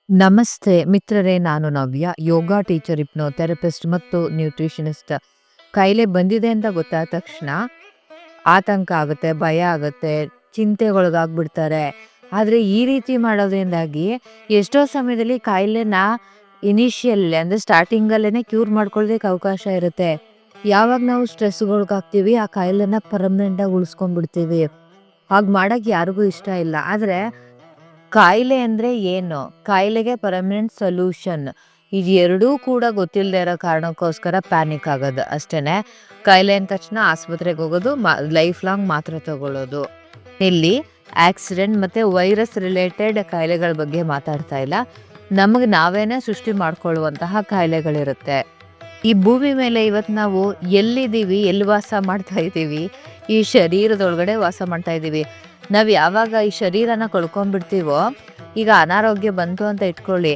ನಮಸ್ತೆ ಮಿತ್ರರೇ, ನಾನು ನವ್ಯ, ಯೋಗ ಟೀಚರ್, ಹಿಪ್ನೋಥೆರಪಿಸ್ಟ್ ಮತ್ತು ನ್ಯೂಟ್ರಿಷನಿಸ್ಟ್. ಕಾಯಿಲೆ ಬಂದಿದೆ ಅಂತ ಗೊತ್ತಾದ ತಕ್ಷಣ ಆತಂಕ ಆಗುತ್ತೆ, ಭಯ ಆಗುತ್ತೆ, ಚಿಂತೆಗೊಳಗಾಗ್ಬಿಡ್ತಾರೆ. ಆದರೆ ಈ ರೀತಿ ಮಾಡೋದ್ರಿಂದಾಗಿ ಎಷ್ಟೋ ಸಮಯದಲ್ಲಿ ಕಾಯಿಲೆನ ಇನಿಷಿಯಲ್ ಅಂದರೆ ಸ್ಟಾರ್ಟಿಂಗಲ್ಲೇ ಕ್ಯೂರ್ ಮಾಡ್ಕೊಳ್ಳೋದಕ್ಕೆ ಅವಕಾಶ ಇರುತ್ತೆ. ಯಾವಾಗ ನಾವು ಸ್ಟ್ರೆಸ್ಗೊಳಗಾಗ್ತೀವಿ ಆ ಕಾಯಿಲೆನ ಪರ್ಮನೆಂಟಾಗಿ ಉಳಿಸ್ಕೊಂಡ್ಬಿಡ್ತೀವಿ. ಹಾಗೆ ಮಾಡೋಕ್ಕೆ ಯಾರಿಗೂ ಇಷ್ಟ ಇಲ್ಲ. ಆದರೆ ಕಾಯಿಲೆ ಅಂದರೆ ಏನು? ಕಾಯಿಲೆಗೆ ಪರ್ಮನೆಂಟ್ ಸೊಲ್ಯೂಷನ್ ಇದು ಎರಡೂ ಕೂಡ ಗೊತ್ತಿಲ್ಲದೆ ಇರೋ ಕಾರಣಕ್ಕೋಸ್ಕರ ಪ್ಯಾನಿಕ್ ಆಗೋದು ಅಷ್ಟೇ. ಕಾಯಿಲೆ ಅಂದ ತಕ್ಷಣ ಆಸ್ಪತ್ರೆಗೆ ಹೋಗೋದು, ಲೈಫ್ ಲಾಂಗ್ ಮಾತ್ರೆ ತಗೊಳ್ಳೋದು. ಇಲ್ಲಿ ಆಕ್ಸಿಡೆಂಟ್ ಮತ್ತು ವೈರಸ್ ರಿಲೇಟೆಡ್ ಕಾಯಿಲೆಗಳ ಬಗ್ಗೆ ಮಾತಾಡ್ತಾ ಇಲ್ಲ. ನಮಗೆ ನಾವೇನೇ ಸೃಷ್ಟಿ ಮಾಡ್ಕೊಳ್ಳುವಂತಹ ಕಾಯಿಲೆಗಳಿರುತ್ತೆ. ಈ ಭೂಮಿ ಮೇಲೆ ಇವತ್ತು ನಾವು ಎಲ್ಲಿದ್ದೀವಿ, ಎಲ್ಲಿ ವಾಸ ಮಾಡ್ತಾ ಇದ್ದೀವಿ? ಈ ಶರೀರದೊಳಗಡೆ ವಾಸ ಮಾಡ್ತಾ ಇದ್ದೀವಿ. ನಾವು ಯಾವಾಗ ಈ ಶರೀರನ ಕಳ್ಕೊಂಡ್ಬಿಡ್ತೀವೋ, ಈಗ ಅನಾರೋಗ್ಯ ಬಂತು ಅಂತ ಇಟ್ಕೊಳ್ಳಿ,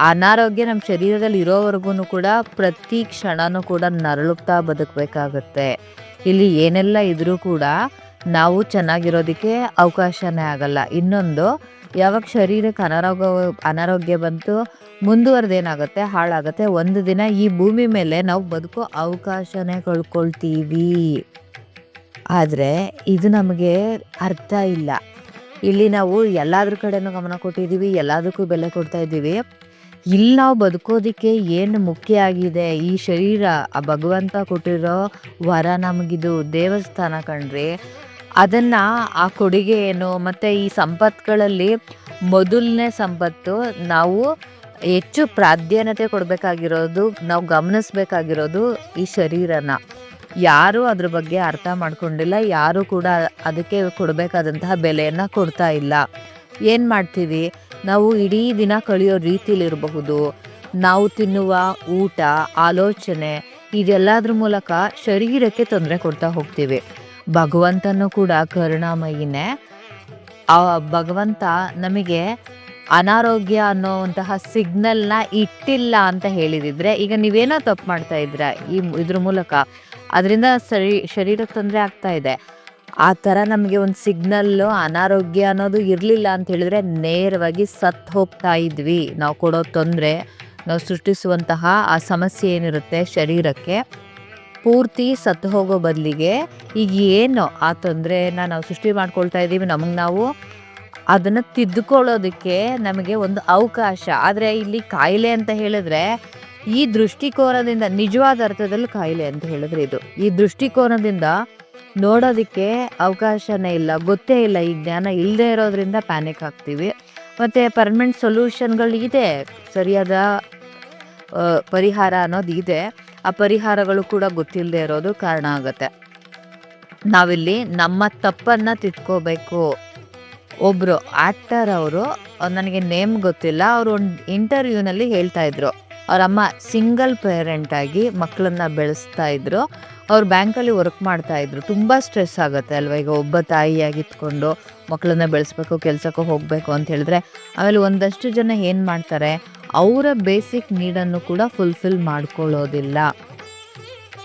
ಅನಾರೋಗ್ಯ ನಮ್ಮ ಶರೀರದಲ್ಲಿ ಇರೋವರೆಗೂ ಕೂಡ ಪ್ರತಿ ಕ್ಷಣನೂ ಕೂಡ ನರಳುತ್ತಾ ಬದುಕಬೇಕಾಗತ್ತೆ. ಇಲ್ಲಿ ಏನೆಲ್ಲ ಇದ್ರೂ ಕೂಡ ನಾವು ಚೆನ್ನಾಗಿರೋದಕ್ಕೆ ಅವಕಾಶನೇ ಆಗಲ್ಲ. ಇನ್ನೊಂದು, ಯಾವಾಗ ಶರೀರಕ್ಕೆ ಅನಾರೋಗ್ಯ ಬಂತು ಮುಂದುವರೆದೇನಾಗುತ್ತೆ, ಹಾಳಾಗುತ್ತೆ. ಒಂದು ದಿನ ಈ ಭೂಮಿ ಮೇಲೆ ನಾವು ಬದುಕೋ ಅವಕಾಶನೇ ಕಳ್ಕೊಳ್ತೀವಿ. ಆದರೆ ಇದು ನಮಗೆ ಅರ್ಥ ಇಲ್ಲ. ಇಲ್ಲಿ ನಾವು ಎಲ್ಲಾದ್ರ ಕಡೆನೂ ಗಮನ ಕೊಟ್ಟಿದ್ದೀವಿ, ಎಲ್ಲದಕ್ಕೂ ಬೆಲೆ ಕೊಡ್ತಾ ಇದ್ದೀವಿ. ಇಲ್ಲಿ ನಾವು ಬದುಕೋದಕ್ಕೆ ಏನು ಮುಖ್ಯ ಆಗಿದೆ, ಈ ಶರೀರ ಆ ಭಗವಂತ ಕೊಟ್ಟಿರೋ ವರ, ನಮಗಿದು ದೇವಸ್ಥಾನ ಕಣ್ರಿ. ಅದನ್ನು ಆ ಕೊಡುಗೆ ಏನು, ಮತ್ತು ಈ ಸಂಪತ್ತುಗಳಲ್ಲಿ ಮೊದಲನೇ ಸಂಪತ್ತು ನಾವು ಹೆಚ್ಚು ಪ್ರಾಧಾನ್ಯತೆ ಕೊಡಬೇಕಾಗಿರೋದು, ನಾವು ಗಮನಿಸ್ಬೇಕಾಗಿರೋದು ಈ ಶರೀರನ. ಯಾರೂ ಅದ್ರ ಬಗ್ಗೆ ಅರ್ಥ ಮಾಡ್ಕೊಂಡಿಲ್ಲ, ಯಾರೂ ಕೂಡ ಅದಕ್ಕೆ ಕೊಡಬೇಕಾದಂತಹ ಬೆಲೆಯನ್ನು ಕೊಡ್ತಾ ಇಲ್ಲ. ಏನು ಮಾಡ್ತೀವಿ ನಾವು? ಇಡೀ ದಿನ ಕಳೆಯೋ ರೀತಿಲಿರಬಹುದು, ನಾವು ತಿನ್ನುವ ಊಟ, ಆಲೋಚನೆ, ಇದೆಲ್ಲದ್ರ ಮೂಲಕ ಶರೀರಕ್ಕೆ ತೊಂದರೆ ಕೊಡ್ತಾ ಹೋಗ್ತೀವಿ. ಭಗವಂತನೂ ಕೂಡ ಕರುಣಾಮಯಿನೇ. ಆ ಭಗವಂತ ನಮಗೆ ಅನಾರೋಗ್ಯ ಅನ್ನೋವಂತಹ ಸಿಗ್ನಲ್ನ ಇಟ್ಟಿಲ್ಲ ಅಂತ ಹೇಳಿದಿದ್ರೆ, ಈಗ ನೀವೇನೋ ತಪ್ಪು ಮಾಡ್ತಾ ಇದ್ರ ಇದ್ರ ಮೂಲಕ ಅದರಿಂದ ಶರೀರಕ್ಕೆ ತೊಂದರೆ ಆಗ್ತಾ ಇದೆ. ಆ ಥರ ನಮಗೆ ಒಂದು ಸಿಗ್ನಲ್ಲು ಅನಾರೋಗ್ಯ ಅನ್ನೋದು ಇರಲಿಲ್ಲ ಅಂತ ಹೇಳಿದ್ರೆ ನೇರವಾಗಿ ಸತ್ತು ಹೋಗ್ತಾ ಇದ್ವಿ. ನಾವು ಕೊಡೋ ತೊಂದರೆ, ನಾವು ಸೃಷ್ಟಿಸುವಂತಹ ಆ ಸಮಸ್ಯೆ ಏನಿರುತ್ತೆ ಶರೀರಕ್ಕೆ, ಪೂರ್ತಿ ಸತ್ತು ಹೋಗೋ ಬದಲಿಗೆ ಈಗ ಏನು ಆ ತೊಂದರೆನ ನಾವು ಸೃಷ್ಟಿ ಮಾಡ್ಕೊಳ್ತಾ ಇದ್ದೀವಿ, ನಮಗೆ ನಾವು ಅದನ್ನು ತಿದ್ದುಕೊಳ್ಳೋದಕ್ಕೆ ನಮಗೆ ಒಂದು ಅವಕಾಶ. ಆದರೆ ಇಲ್ಲಿ ಕಾಯಿಲೆ ಅಂತ ಹೇಳಿದ್ರೆ ಈ ದೃಷ್ಟಿಕೋನದಿಂದ, ನಿಜವಾದ ಅರ್ಥದಲ್ಲಿ ಕಾಯಿಲೆ ಅಂತ ಹೇಳಿದ್ರೆ ಇದು, ಈ ದೃಷ್ಟಿಕೋನದಿಂದ ನೋಡೋದಕ್ಕೆ ಅವಕಾಶನೇ ಇಲ್ಲ, ಗೊತ್ತೇ ಇಲ್ಲ. ಈ ಜ್ಞಾನ ಇಲ್ಲದೆ ಇರೋದ್ರಿಂದ ಪ್ಯಾನಿಕ್ ಆಗ್ತೀವಿ. ಮತ್ತು ಪರ್ಮನೆಂಟ್ ಸೊಲ್ಯೂಷನ್ಗಳು ಇದೆ, ಸರಿಯಾದ ಪರಿಹಾರ ಅನ್ನೋದು ಇದೆ. ಆ ಪರಿಹಾರಗಳು ಕೂಡ ಗೊತ್ತಿಲ್ಲದೆ ಇರೋದು ಕಾರಣ ಆಗುತ್ತೆ. ನಾವಿಲ್ಲಿ ನಮ್ಮ ತಪ್ಪನ್ನು ತಿದ್ಕೋಬೇಕು. ಒಬ್ಬರು ಆ್ಯಕ್ಟರ್, ಅವರು ನನಗೆ ನೇಮ್ ಗೊತ್ತಿಲ್ಲ, ಅವರು ಒಂದು ಇಂಟರ್ವ್ಯೂನಲ್ಲಿ ಹೇಳ್ತಾ ಇದ್ರು, ಅವರಮ್ಮ ಸಿಂಗಲ್ ಪೇರೆಂಟಾಗಿ ಮಕ್ಕಳನ್ನ ಬೆಳೆಸ್ತಾ ಇದ್ರು. ಅವ್ರು ಬ್ಯಾಂಕಲ್ಲಿ ವರ್ಕ್ ಮಾಡ್ತಾಯಿದ್ರು. ತುಂಬ ಸ್ಟ್ರೆಸ್ ಆಗುತ್ತೆ ಅಲ್ವ, ಈಗ ಒಬ್ಬ ತಾಯಿಯಾಗಿತ್ಕೊಂಡು ಮಕ್ಕಳನ್ನ ಬೆಳೆಸ್ಬೇಕು, ಕೆಲಸಕ್ಕೆ ಹೋಗಬೇಕು ಅಂತ ಹೇಳಿದ್ರೆ. ಆಮೇಲೆ ಒಂದಷ್ಟು ಜನ ಏನು ಮಾಡ್ತಾರೆ, ಅವರ ಬೇಸಿಕ್ ನೀಡನ್ನು ಕೂಡ ಫುಲ್ಫಿಲ್ ಮಾಡ್ಕೊಳ್ಳೋದಿಲ್ಲ.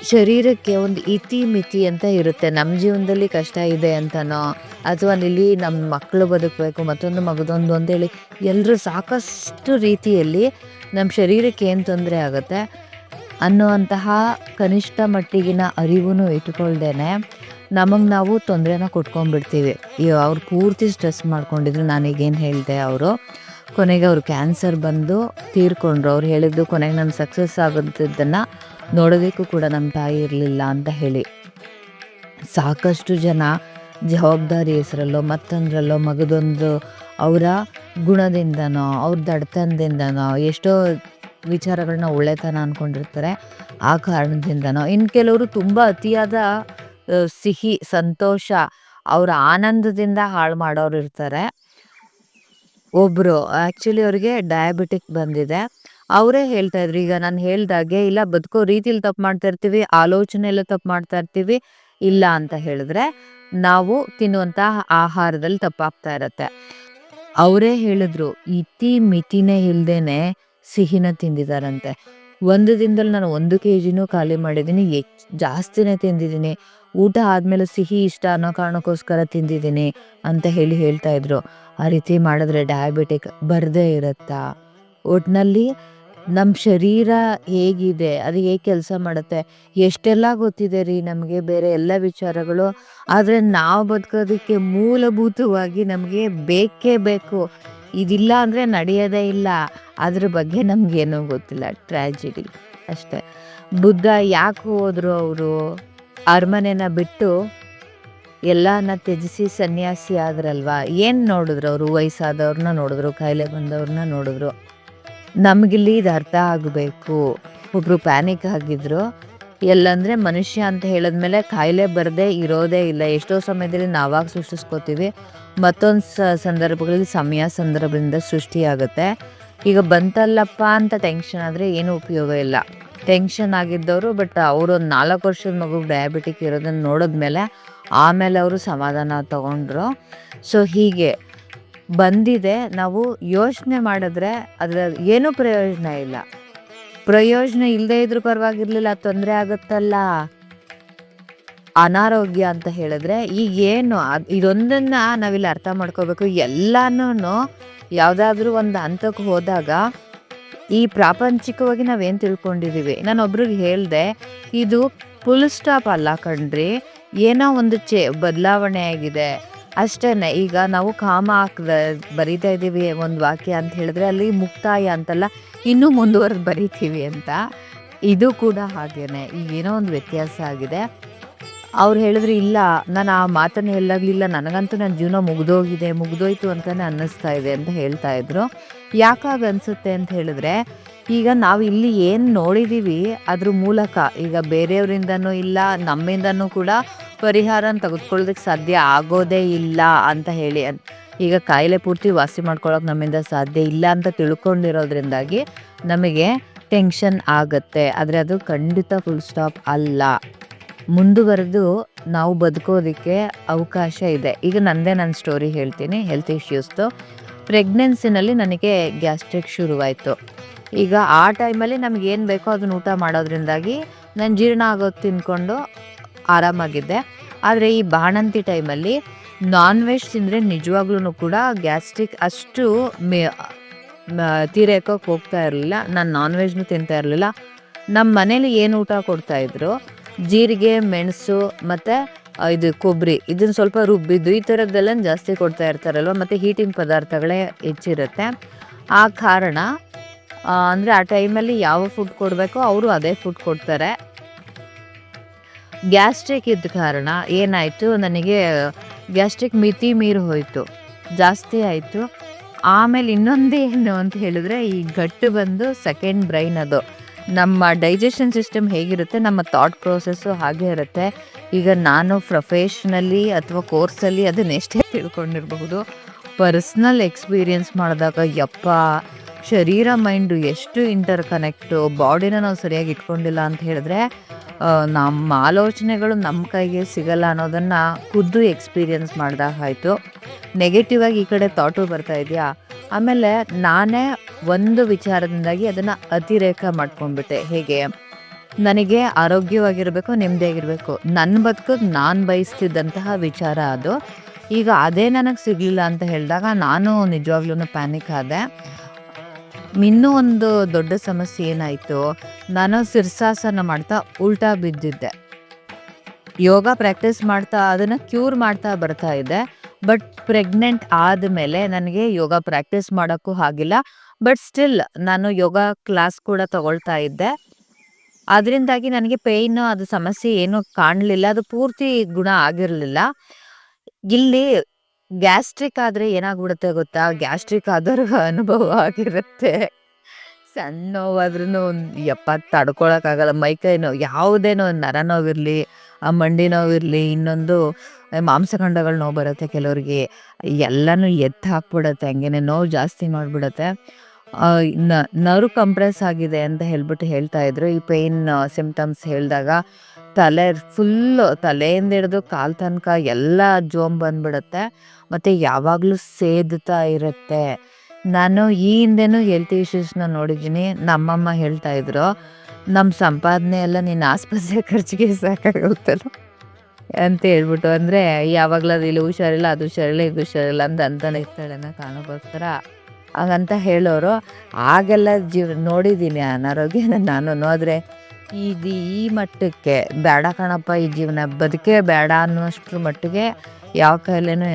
ಶರೀರಕ್ಕೆ ಒಂದು ಇತಿ ಮಿತಿ ಅಂತ ಇರುತ್ತೆ. ನಮ್ಮ ಜೀವನದಲ್ಲಿ ಕಷ್ಟ ಇದೆ ಅಂತನೋ, ಅಥವಾ ಇಲ್ಲಿ ನಮ್ಮ ಮಕ್ಕಳು ಬದುಕಬೇಕು, ಮತ್ತೊಂದು ಮಗದೊಂದು ಅಂತೇಳಿ ಎಲ್ಲರೂ ಸಾಕಷ್ಟು ರೀತಿಯಲ್ಲಿ ನಮ್ಮ ಶರೀರಕ್ಕೆ ಏನು ತೊಂದರೆ ಆಗುತ್ತೆ ಅನ್ನುವಂತಹ ಕನಿಷ್ಠ ಮಟ್ಟಿಗಿನ ಅರಿವು ಇಟ್ಕೊಳ್ದೇನೆ ನಮಗೆ ನಾವು ತೊಂದರೆನ ಕೊಟ್ಕೊಂಡ್ಬಿಡ್ತೀವಿ. ಅವ್ರು ಪೂರ್ತಿ ಸ್ಟ್ರೆಸ್ ಮಾಡ್ಕೊಂಡಿದ್ರು. ನಾನೀಗೇನು ಹೇಳಿದೆ, ಅವರು ಕೊನೆಗೆ ಅವ್ರು ಕ್ಯಾನ್ಸರ್ ಬಂದು ತೀರ್ಕೊಂಡ್ರು. ಅವ್ರು ಹೇಳಿದ್ದು, ಕೊನೆಗೆ ನಾನು ಸಕ್ಸಸ್ ಆಗೋದನ್ನು ನೋಡೋದಕ್ಕೂ ಕೂಡ ನಮ್ಮ ತಾಯಿ ಇರಲಿಲ್ಲ ಅಂತ ಹೇಳಿ. ಸಾಕಷ್ಟು ಜನ ಜವಾಬ್ದಾರಿ ಹೆಸರಲ್ಲೋ ಮತ್ತೊಂದರಲ್ಲೋ ಮಗದೊಂದು ಅವರ ಗುಣದಿಂದನೋ ಅವ್ರ ದಡ್ತನದಿಂದನೋ ಎಷ್ಟೋ ವಿಚಾರಗಳನ್ನ ಒಳ್ಳೆತನ ಅಂದ್ಕೊಂಡಿರ್ತಾರೆ. ಆ ಕಾರಣದಿಂದನೋ ಇನ್ನು ಕೆಲವರು ತುಂಬ ಅತಿಯಾದ ಸಿಹಿ ಸಂತೋಷ, ಅವರ ಆನಂದದಿಂದ ಹಾಳು ಮಾಡೋರು ಇರ್ತಾರೆ. ಒಬ್ಬರು ಆ್ಯಕ್ಚುಲಿ ಅವ್ರಿಗೆ ಡಯಾಬಿಟಿಕ್ ಬಂದಿದೆ. ಅವರೇ ಹೇಳ್ತಾ ಇದ್ರು, ಈಗ ನಾನು ಹೇಳ್ದಾಗೆ, ಇಲ್ಲ ಬದುಕೋ ರೀತಿಲಿ ತಪ್ಪು ಮಾಡ್ತಾ ಇರ್ತೀವಿ, ಆಲೋಚನೆಯಲ್ಲೂ ತಪ್ಪು ಮಾಡ್ತಾ ಇರ್ತೀವಿ. ಇಲ್ಲ ಅಂತ ಹೇಳಿದ್ರೆ ನಾವು ತಿನ್ನುವಂಥ ಆಹಾರದಲ್ಲಿ ತಪ್ಪಾಗ್ತಾ ಇರತ್ತೆ. ಅವರೇ ಹೇಳಿದ್ರು, ಇತಿ ಮಿತಿನೇ ಇಲ್ದೇನೆ ಸಿಹಿನ ತಿಂದಿದ್ದಾರಂತೆ. ಒಂದು ದಿನದಲ್ಲಿ ನಾನು 1 kg ಖಾಲಿ ಮಾಡಿದ್ದೀನಿ, ಜಾಸ್ತಿನೇ ತಿಂದಿದ್ದೀನಿ. ಊಟ ಆದಮೇಲೆ ಸಿಹಿ ಇಷ್ಟ ಅನ್ನೋ ಕಾರಣಕ್ಕೋಸ್ಕರ ತಿಂದಿದ್ದೀನಿ ಅಂತ ಹೇಳ್ತಾ ಇದ್ರು. ಆ ರೀತಿ ಮಾಡಿದ್ರೆ ಡಯಾಬಿಟಿಕ್ ಬರದೇ ಇರುತ್ತಾ? ಒಟ್ನಲ್ಲಿ ನಮ್ಮ ಶರೀರ ಹೇಗಿದೆ, ಅದು ಹೇಗೆ ಕೆಲಸ ಮಾಡುತ್ತೆ, ಎಷ್ಟೆಲ್ಲ ಗೊತ್ತಿದೆ ರೀ ನಮಗೆ ಬೇರೆ ಎಲ್ಲ ವಿಚಾರಗಳು. ಆದರೆ ನಾವು ಬದುಕೋದಕ್ಕೆ ಮೂಲಭೂತವಾಗಿ ನಮಗೆ ಬೇಕೇ ಬೇಕು. ಇದಿಲ್ಲ ಅಂದರೆ ನಡೆಯೋದೇ ಇಲ್ಲ. ಅದ್ರ ಬಗ್ಗೆ ನಮಗೇನೂ ಗೊತ್ತಿಲ್ಲ. ಟ್ರ್ಯಾಜಿಡಿ ಅಷ್ಟೇ. ಬುದ್ಧ ಯಾಕೆ ಹೋದರು ಅವರು? ಅರಮನೆನ ಬಿಟ್ಟು ಎಲ್ಲನ ತ್ಯಜಿಸಿ ಸನ್ಯಾಸಿ ಆದ್ರಲ್ವಾ. ಏನು ನೋಡಿದ್ರು ಅವರು? ವಯಸ್ಸಾದವ್ರನ್ನ ನೋಡಿದ್ರು, ಕಾಯಿಲೆ ಬಂದವ್ರನ್ನ ನೋಡಿದ್ರು. ನಮಗಿಲ್ಲಿ ಇದು ಅರ್ಥ ಆಗಬೇಕು. ಒಬ್ಬರು ಪ್ಯಾನಿಕ್ ಆಗಿದ್ರು. ಎಲ್ಲಂದರೆ ಮನುಷ್ಯ ಅಂತ ಹೇಳಿದ್ಮೇಲೆ ಕಾಯಿಲೆ ಬರದೇ ಇರೋದೇ ಇಲ್ಲ. ಎಷ್ಟೋ ಸಮಯದಲ್ಲಿ ನಾವಾಗಿ ಸೃಷ್ಟಿಸ್ಕೋತೀವಿ, ಮತ್ತೊಂದು ಸಂದರ್ಭಗಳಲ್ಲಿ ಸಂದರ್ಭದಿಂದ ಸೃಷ್ಟಿಯಾಗುತ್ತೆ. ಈಗ ಬಂತಲ್ಲಪ್ಪ ಅಂತ ಟೆನ್ಷನ್ ಆದರೆ ಏನೂ ಉಪಯೋಗ ಇಲ್ಲ. ಟೆನ್ಷನ್ ಆಗಿದ್ದವರು ಬಟ್ ಅವರು ಒಂದು 4 ವರ್ಷದ ಮಗುಗೆ ಡಯಾಬಿಟಿಕ್ ಇರೋದನ್ನು ನೋಡಿದ್ಮೇಲೆ ಆಮೇಲೆ ಅವರು ಸಮಾಧಾನ ತಗೊಂಡ್ರು. ಸೊ ಹೀಗೆ ಬಂದಿದೆ. ನಾವು ಯೋಚನೆ ಮಾಡಿದ್ರೆ ಅದರ ಏನೂ ಪ್ರಯೋಜನ ಇಲ್ಲ. ಪ್ರಯೋಜನ ಇಲ್ಲದೆ ಇದ್ರೂ ಪರವಾಗಿರ್ಲಿಲ್ಲ, ತೊಂದರೆ ಆಗುತ್ತಲ್ಲ. ಅನಾರೋಗ್ಯ ಅಂತ ಹೇಳಿದ್ರೆ ಈಗ ಏನು ಇದೊಂದನ್ನು ನಾವಿಲ್ಲಿ ಅರ್ಥ ಮಾಡ್ಕೋಬೇಕು. ಎಲ್ಲನೂ ಯಾವುದಾದ್ರೂ ಒಂದು ಹಂತಕ್ಕೆ ಹೋದಾಗ ಈ ಪ್ರಾಪಂಚಿಕವಾಗಿ ನಾವೇನು ತಿಳ್ಕೊಂಡಿದ್ದೀವಿ. ನಾನು ಒಬ್ರಿಗೆ ಹೇಳಿದೆ, ಇದು ಫುಲ್ ಸ್ಟಾಪ್ ಅಲ್ಲ ಕಣ್ರಿ, ಏನೋ ಒಂದು ಬದಲಾವಣೆ ಆಗಿದೆ ಅಷ್ಟೇ. ಈಗ ನಾವು ಕಾಮ ಬರಿತಾ ಇದ್ದೀವಿ ಒಂದು ವಾಕ್ಯ ಅಂತ ಹೇಳಿದ್ರೆ ಅಲ್ಲಿ ಮುಕ್ತಾಯ ಅಂತಲ್ಲ, ಇನ್ನೂ ಮುಂದುವರೆದು ಬರಿತೀವಿ ಅಂತ. ಇದು ಕೂಡ ಹಾಗೇನೆ, ಈಗೇನೋ ಒಂದು ವ್ಯತ್ಯಾಸ ಆಗಿದೆ. ಅವ್ರು ಹೇಳಿದ್ರು, ಇಲ್ಲ ನಾನು ಆ ಮಾತನ್ನು ಹೇಳಾಗಲಿಲ್ಲ, ನನಗಂತೂ ನನ್ನ ಜೀವನ ಮುಗ್ದೋಯ್ತು ಅಂತಲೇ ಅನ್ನಿಸ್ತಾ ಇದೆ ಅಂತ ಹೇಳ್ತಾ ಇದ್ರು. ಯಾಕಾಗ ಅನಿಸುತ್ತೆ ಅಂತ ಹೇಳಿದ್ರೆ, ಈಗ ನಾವು ಇಲ್ಲಿ ಏನು ನೋಡಿದ್ದೀವಿ ಅದ್ರ ಮೂಲಕ ಈಗ ಬೇರೆಯವರಿಂದನೂ ಇಲ್ಲ, ನಮ್ಮಿಂದನೂ ಕೂಡ ಪರಿಹಾರನ ತೆಗೆದುಕೊಳ್ಳೋದಕ್ಕೆ ಸಾಧ್ಯ ಆಗೋದೇ ಇಲ್ಲ ಅಂತ ಹೇಳಿ. ಈಗ ಕಾಯಿಲೆ ಪೂರ್ತಿ ವಾಸಿ ಮಾಡ್ಕೊಳ್ಳೋಕೆ ನಮ್ಮಿಂದ ಸಾಧ್ಯ ಇಲ್ಲ ಅಂತ ತಿಳ್ಕೊಂಡಿರೋದ್ರಿಂದಾಗಿ ನಮಗೆ ಟೆನ್ಷನ್ ಆಗುತ್ತೆ. ಆದರೆ ಅದು ಖಂಡಿತ ಫುಲ್ ಸ್ಟಾಪ್ ಅಲ್ಲ. ಮುಂದುವರೆದು ನಾವು ಬದುಕೋದಕ್ಕೆ ಅವಕಾಶ ಇದೆ. ಈಗ ನನ್ನ ಸ್ಟೋರಿ ಹೇಳ್ತೀನಿ. ಹೆಲ್ತ್ ಇಶ್ಯೂಸ್ದು ಪ್ರೆಗ್ನೆನ್ಸಿನಲ್ಲಿ ನನಗೆ ಗ್ಯಾಸ್ಟ್ರಿಕ್ ಶುರುವಾಯಿತು. ಈಗ ಆ ಟೈಮಲ್ಲಿ ನಮಗೇನು ಬೇಕೋ ಅದನ್ನ ಊಟ ಮಾಡೋದ್ರಿಂದಾಗಿ ನಾನು ಜೀರ್ಣ ಆಗೋದು ತಿಂದ್ಕೊಂಡು ಆರಾಮಾಗಿದ್ದೆ. ಆದರೆ ಈ ಬಾಣಂತಿ ಟೈಮಲ್ಲಿ ನಾನ್ ವೆಜ್ ತಿಂದರೆ ನಿಜವಾಗ್ಲೂ ಕೂಡ ಗ್ಯಾಸ್ಟ್ರಿಕ್ ಅಷ್ಟು ತೀರೇಕೋಕ್ಕೆ ಹೋಗ್ತಾ ಇರಲಿಲ್ಲ. ನಾನು ನಾನ್ ವೆಜ್ನು ತಿಂತಾ ಇರಲಿಲ್ಲ. ನಮ್ಮ ಮನೇಲಿ ಏನು ಊಟ ಕೊಡ್ತಾಯಿದ್ರು, ಜೀರಿಗೆ, ಮೆಣಸು ಮತ್ತು ಇದು ಕೊಬ್ಬರಿ, ಇದನ್ನು ಸ್ವಲ್ಪ ರುಬ್ಬಿದ್ದು ಈ ಥರದ್ದೆಲ್ಲ ಜಾಸ್ತಿ ಕೊಡ್ತಾ ಇರ್ತಾರಲ್ವ. ಮತ್ತು ಹೀಟಿನ ಪದಾರ್ಥಗಳೇ ಹೆಚ್ಚಿರುತ್ತೆ. ಆ ಕಾರಣ ಅಂದರೆ ಆ ಟೈಮಲ್ಲಿ ಯಾವ ಫುಡ್ ಕೊಡಬೇಕೋ ಅವರು ಅದೇ ಫುಡ್ ಕೊಡ್ತಾರೆ. ಗ್ಯಾಸ್ಟ್ರಿಕ್ ಇದ್ದ ಕಾರಣ ಏನಾಯಿತು, ನನಗೆ ಗ್ಯಾಸ್ಟ್ರಿಕ್ ಮಿತಿ ಮೀರಿ ಹೋಯಿತು, ಜಾಸ್ತಿ ಆಯಿತು. ಆಮೇಲೆ ಇನ್ನೊಂದೇನು ಅಂತ ಹೇಳಿದ್ರೆ, ಈ ಗಟ್ಟು ಬಂದು ಸೆಕೆಂಡ್ ಬ್ರೈನ್. ಅದು ನಮ್ಮ ಡೈಜೆಷನ್ ಸಿಸ್ಟಮ್ ಹೇಗಿರುತ್ತೆ, ನಮ್ಮ ಥಾಟ್ ಪ್ರೋಸೆಸ್ಸು ಹಾಗೆ ಇರುತ್ತೆ. ಈಗ ನಾನು ಪ್ರೊಫೆಷ್ನಲಿ ಅಥವಾ ಕೋರ್ಸಲ್ಲಿ ಅದನ್ನೆಷ್ಟೇ ತಿಳ್ಕೊಂಡಿರಬಹುದು, ಪರ್ಸ್ನಲ್ ಎಕ್ಸ್ಪೀರಿಯನ್ಸ್ ಮಾಡಿದಾಗ ಯಪ್ಪ, ಶರೀರ ಮೈಂಡು ಎಷ್ಟು ಇಂಟರ್ ಕನೆಕ್ಟು. ಬಾಡಿನ ನಾವು ಸರಿಯಾಗಿ ಇಟ್ಕೊಂಡಿಲ್ಲ ಅಂತ ಹೇಳಿದ್ರೆ ನಮ್ಮ ಆಲೋಚನೆಗಳು ನಮ್ಮ ಕೈಗೆ ಸಿಗಲ್ಲ ಅನ್ನೋದನ್ನು ಖುದ್ದು ಎಕ್ಸ್ಪೀರಿಯನ್ಸ್ ಮಾಡಿದಾಗ ಆಯಿತು. ನೆಗೆಟಿವ್ ಆಗಿ ಈ ಕಡೆ ಥಾಟು ಬರ್ತಾ ಇದೆಯಾ. ಆಮೇಲೆ ನಾನೇ ಒಂದು ವಿಚಾರದಿಂದಾಗಿ ಅದನ್ನು ಅತಿರೇಕ ಮಾಡ್ಕೊಂಡ್ಬಿಟ್ಟೆ. ಹೇಗೆ, ನನಗೆ ಆರೋಗ್ಯವಾಗಿರಬೇಕು, ನೆಮ್ಮದಿಯಾಗಿರಬೇಕು, ನನ್ನ ಬದುಕೋದು ನಾನು ಬಯಸ್ತಿದ್ದಂತಹ ವಿಚಾರ ಅದು. ಈಗ ಅದೇ ನನಗೆ ಸಿಗಲಿಲ್ಲ ಅಂತ ಹೇಳಿದಾಗ ನಾನು ನಿಜವಾಗ್ಲೂ ಪ್ಯಾನಿಕ್ ಆದೆ. ಇನ್ನೂ ಒಂದು ದೊಡ್ಡ ಸಮಸ್ಯೆ ಏನಾಯಿತು, ನಾನು ಶೀರ್ಷಾಸನ ಮಾಡ್ತಾ ಉಲ್ಟಾ ಬಿದ್ದಿದ್ದೆ. ಯೋಗ ಪ್ರಾಕ್ಟೀಸ್ ಮಾಡ್ತಾ ಅದನ್ನು ಕ್ಯೂರ್ ಮಾಡ್ತಾ ಬರ್ತಾ ಇದ್ದೆ. ಬಟ್ ಪ್ರೆಗ್ನೆಂಟ್ ಆದಮೇಲೆ ನನಗೆ ಯೋಗ ಪ್ರಾಕ್ಟೀಸ್ ಮಾಡೋಕ್ಕೂ ಆಗಿಲ್ಲ. ಬಟ್ ಸ್ಟಿಲ್ ನಾನು ಯೋಗ ಕ್ಲಾಸ್ ಕೂಡ ತಗೊಳ್ತಾ ಇದ್ದೆ. ಅದರಿಂದಾಗಿ ನನಗೆ ಪೇಯ್ನು ಅದು ಸಮಸ್ಯೆ ಏನೂ ಕಾಣಲಿಲ್ಲ, ಅದು ಪೂರ್ತಿ ಗುಣ ಆಗಿರಲಿಲ್ಲ. ಇಲ್ಲಿ ಗ್ಯಾಸ್ಟ್ರಿಕ್ ಆದರೆ ಏನಾಗ್ಬಿಡುತ್ತೆ ಗೊತ್ತಾ, ಗ್ಯಾಸ್ಟ್ರಿಕ್ ಆದವ್ರಿಗೆ ಅನುಭವ ಆಗಿರುತ್ತೆ. ಸಣ್ಣ ನೋವಾದ್ರೂ ಯಪ್ಪ ತಡ್ಕೊಳಕ್ಕಾಗಲ್ಲ. ಮೈಕೈ ನೋವು, ಯಾವುದೇ ನೋವು, ನರ ನೋವಿರಲಿ, ಮಂಡಿ ನೋವಿರಲಿ, ಇನ್ನೊಂದು ಮಾಂಸಖಂಡಗಳ ನೋವು ಬರುತ್ತೆ ಕೆಲವರಿಗೆ, ಎಲ್ಲನೂ ಎತ್ತು ಹಾಕ್ಬಿಡುತ್ತೆ, ಹಂಗೇನೆ ನೋವು ಜಾಸ್ತಿ ಮಾಡಿಬಿಡುತ್ತೆ. ನರ್ವ್ ಕಂಪ್ರೆಸ್ ಆಗಿದೆ ಅಂತ ಹೇಳ್ತಾ ಇದ್ರು. ಈ ಪೇಯ್ನ್ ಸಿಮ್ಟಮ್ಸ್ ಹೇಳಿದಾಗ ತಲೆಯಿಂದ ಹಿಡಿದು ಕಾಲು ತನಕ ಎಲ್ಲ ಜೋಮ್ ಬಂದ್ಬಿಡುತ್ತೆ. ಮತ್ತು ಯಾವಾಗಲೂ ಸೇದುತ್ತಾ ಇರುತ್ತೆ. ನಾನು ಈ ಹಿಂದೆನೂ ಹೆಲ್ತ್ ಇಶ್ಯೂಸ್ನ ನೋಡಿದ್ದೀನಿ. ನಮ್ಮಮ್ಮ ಹೇಳ್ತಾ ಇದ್ರು, ನಮ್ಮ ಸಂಪಾದನೆ ಎಲ್ಲ ನಿನ್ನ ಆಸ್ಪತ್ರೆ ಖರ್ಚಿಗೆ ಸಾಕಾಗುತ್ತಲ್ಲ ಅಂತ ಹೇಳ್ಬಿಟ್ಟು. ಅಂದರೆ ಯಾವಾಗಲೂ ಅದು ಇಲ್ಲಿ ಹುಷಾರಿಲ್ಲ, ಅದು ಹುಷಾರಿಲ್ಲ, ಇದು ಹುಷಾರಿಲ್ಲ ಅಂತಾನೆ ಇರ್ತಾಳೆ ಕಾಣೋಕ್ಕೋಸ್ಕರ. ಹಾಗಂತ ಹೇಳೋರು. ಆಗೆಲ್ಲ ನೋಡಿದ್ದೀನಿ ಅನಾರೋಗ್ಯನ ನಾನು. ಆದರೆ ಈ ಮಟ್ಟಕ್ಕೆ ಬೇಡ ಕಣಪ್ಪ ಈ ಜೀವನ, ಬದುಕೇ ಬೇಡ ಅನ್ನುವಷ್ಟ್ರ ಮಟ್ಟಿಗೆ ಯಾವ ಕಾಯಿಲೆನೂ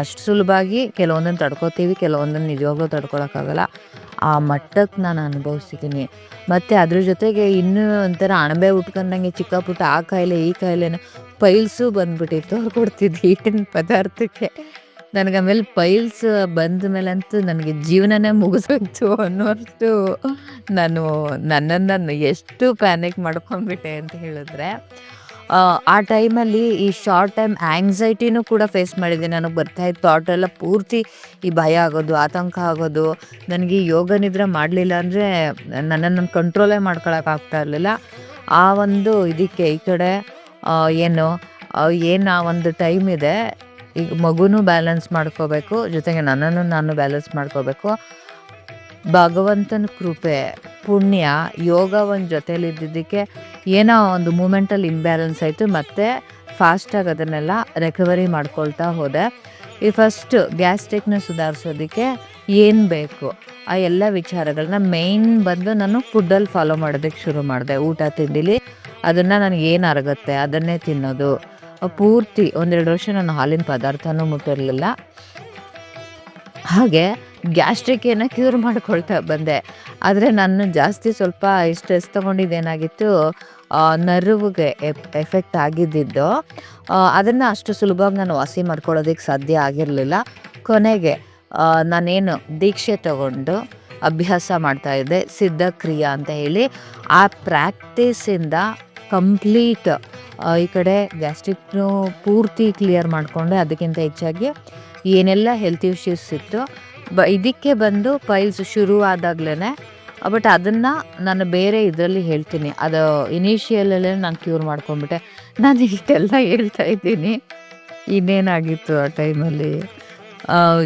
ಅಷ್ಟು ಸುಲಭವಾಗಿ ಕೆಲವೊಂದನ್ನು ತಡ್ಕೋತೀವಿ, ಕೆಲವೊಂದನ್ನು ನಿಜವಾಗ್ಲೂ ತಡ್ಕೊಳಕ್ಕಾಗಲ್ಲ. ಆ ಮಟ್ಟಕ್ಕೆ ನಾನು ಅನುಭವಿಸಿದ್ದೀನಿ. ಮತ್ತು ಅದ್ರ ಜೊತೆಗೆ ಇನ್ನೂ ಒಂಥರ ಅಣಬೆ ಉಟ್ಕೊಂಡಂಗೆ ಚಿಕ್ಕ ಪುಟ್ಟ ಆ ಕಾಯಿಲೆ ಈ ಕಾಯಿಲೆನ ಪೈಲ್ಸು ಬಂದ್ಬಿಟ್ಟಿತ್ತು ಅವ್ರು ಕೊಡ್ತಿದ್ದು ಈಗಿನ ಪದಾರ್ಥಕ್ಕೆ. ನನಗೆ ಆಮೇಲೆ ಪೈಲ್ಸ್ ಬಂದ ಮೇಲಂತೂ ನನಗೆ ಜೀವನನೇ ಮುಗಿಸೋಯ್ತು ಅನ್ನೋಷ್ಟು ನನ್ನನ್ನು ಎಷ್ಟು ಪ್ಯಾನಿಕ್ ಮಾಡ್ಕೊಂಡ್ಬಿಟ್ಟೆ ಅಂತ ಹೇಳಿದ್ರೆ, ಆ ಟೈಮಲ್ಲಿ ಈ ಶಾರ್ಟ್ ಟೈಮ್ ಆ್ಯಂಗ್ಸೈಟಿನೂ ಕೂಡ ಫೇಸ್ ಮಾಡಿದ್ದೆ. ನನಗೆ ಬರ್ತಾಯಿತ್ತು ಥಾಟೆಲ್ಲ ಪೂರ್ತಿ ಈ ಭಯ ಆಗೋದು, ಆತಂಕ ಆಗೋದು. ನನಗೆ ಯೋಗ ನಿದ್ರೆ ಮಾಡಲಿಲ್ಲ ಅಂದರೆ ನನ್ನನ್ನು ಕಂಟ್ರೋಲೇ ಮಾಡ್ಕೊಳಕ್ಕಾಗ್ತಾ ಇರಲಿಲ್ಲ. ಆ ಒಂದು ಇದಕ್ಕೆ ಈ ಕಡೆ ಏನು ಆ ಒಂದು ಟೈಮ್ ಇದೆ, ಈಗ ಮಗುನೂ ಬ್ಯಾಲೆನ್ಸ್ ಮಾಡ್ಕೋಬೇಕು, ಜೊತೆಗೆ ನನ್ನನ್ನು ನಾನು ಬ್ಯಾಲೆನ್ಸ್ ಮಾಡ್ಕೋಬೇಕು. ಭಗವಂತನ ಕೃಪೆ, ಪುಣ್ಯ, ಯೋಗ ಒಂದು ಜೊತೆಲಿದ್ದಿದ್ದಕ್ಕೆ ಏನೋ ಒಂದು ಮೂಮೆಂಟಲ್ಲಿ ಇಂಬ್ಯಾಲೆನ್ಸ್ ಆಯಿತು. ಮತ್ತು ಫಾಸ್ಟಾಗಿ ಅದನ್ನೆಲ್ಲ ರಿಕವರಿ ಮಾಡ್ಕೊಳ್ತಾ ಹೋದೆ. ಈ ಫಸ್ಟು ಗ್ಯಾಸ್ಟ್ರಿಕ್ನ ಸುಧಾರಿಸೋದಕ್ಕೆ ಏನು ಬೇಕು ಆ ಎಲ್ಲ ವಿಚಾರಗಳನ್ನ ಮೇಯ್ನ್ ಬಂದು ನಾನು ಫುಡ್ಡಲ್ಲಿ ಫಾಲೋ ಮಾಡೋದಕ್ಕೆ ಶುರು ಮಾಡಿದೆ. ಊಟ ತಿಂಡಿಲಿ ಅದನ್ನು ನನಗೆ ಏನು ಅರಗುತ್ತೆ ಅದನ್ನೇ ತಿನ್ನೋದು. ಪೂರ್ತಿ 1-2 ವರ್ಷ ನಾನು ಹಾಲಿನ ಪದಾರ್ಥನೂ ಮುಟ್ಟಿರಲಿಲ್ಲ. ಹಾಗೆ ಗ್ಯಾಸ್ಟ್ರಿಕ್ಕೇನ ಕ್ಯೂರ್ ಮಾಡ್ಕೊಳ್ತಾ ಬಂದೆ. ಆದರೆ ನಾನು ಜಾಸ್ತಿ ಸ್ವಲ್ಪ ಸ್ಟ್ರೆಸ್ ತೊಗೊಂಡಿದ್ದೇನಾಗಿತ್ತು, ನರ್ವ್ಗೆ ಎಫೆಕ್ಟ್ ಆಗಿದ್ದಿದ್ದು. ಅದನ್ನು ಅಷ್ಟು ಸುಲಭವಾಗಿ ನಾನು ವಾಸಿ ಮಾಡ್ಕೊಳ್ಳೋದಕ್ಕೆ ಸಾಧ್ಯ ಆಗಿರಲಿಲ್ಲ. ಕೊನೆಗೆ ನಾನೇನು ದೀಕ್ಷೆ ತಗೊಂಡು ಅಭ್ಯಾಸ ಮಾಡ್ತಾಯಿದ್ದೆ, ಸಿದ್ಧಕ್ರಿಯಾ ಅಂತ ಹೇಳಿ. ಆ ಪ್ರಾಕ್ಟೀಸಿಂದ ಕಂಪ್ಲೀಟ್ ಈ ಕಡೆ ಗ್ಯಾಸ್ಟ್ರಿಕ್ನು ಪೂರ್ತಿ ಕ್ಲಿಯರ್ ಮಾಡಿಕೊಂಡೆ. ಅದಕ್ಕಿಂತ ಹೆಚ್ಚಾಗಿ ಏನೆಲ್ಲ ಹೆಲ್ತ್ ಇಶ್ಯೂಸ್ ಇತ್ತು ಇದಕ್ಕೆ ಬಂದು ಪೈಲ್ಸ್ ಶುರು ಆದಾಗ್ಲೇ. ಬಟ್ ಅದನ್ನು ನಾನು ಬೇರೆ ಇದರಲ್ಲಿ ಹೇಳ್ತೀನಿ. ಅದು ಇನಿಷಿಯಲಲ್ಲೇ ನಾನು ಕ್ಯೂರ್ ಮಾಡ್ಕೊಂಡ್ಬಿಟ್ಟೆ. ನಾನು ಇಷ್ಟೆಲ್ಲ ಹೇಳ್ತಾ ಇದ್ದೀನಿ, ಇನ್ನೇನಾಗಿತ್ತು ಆ ಟೈಮಲ್ಲಿ.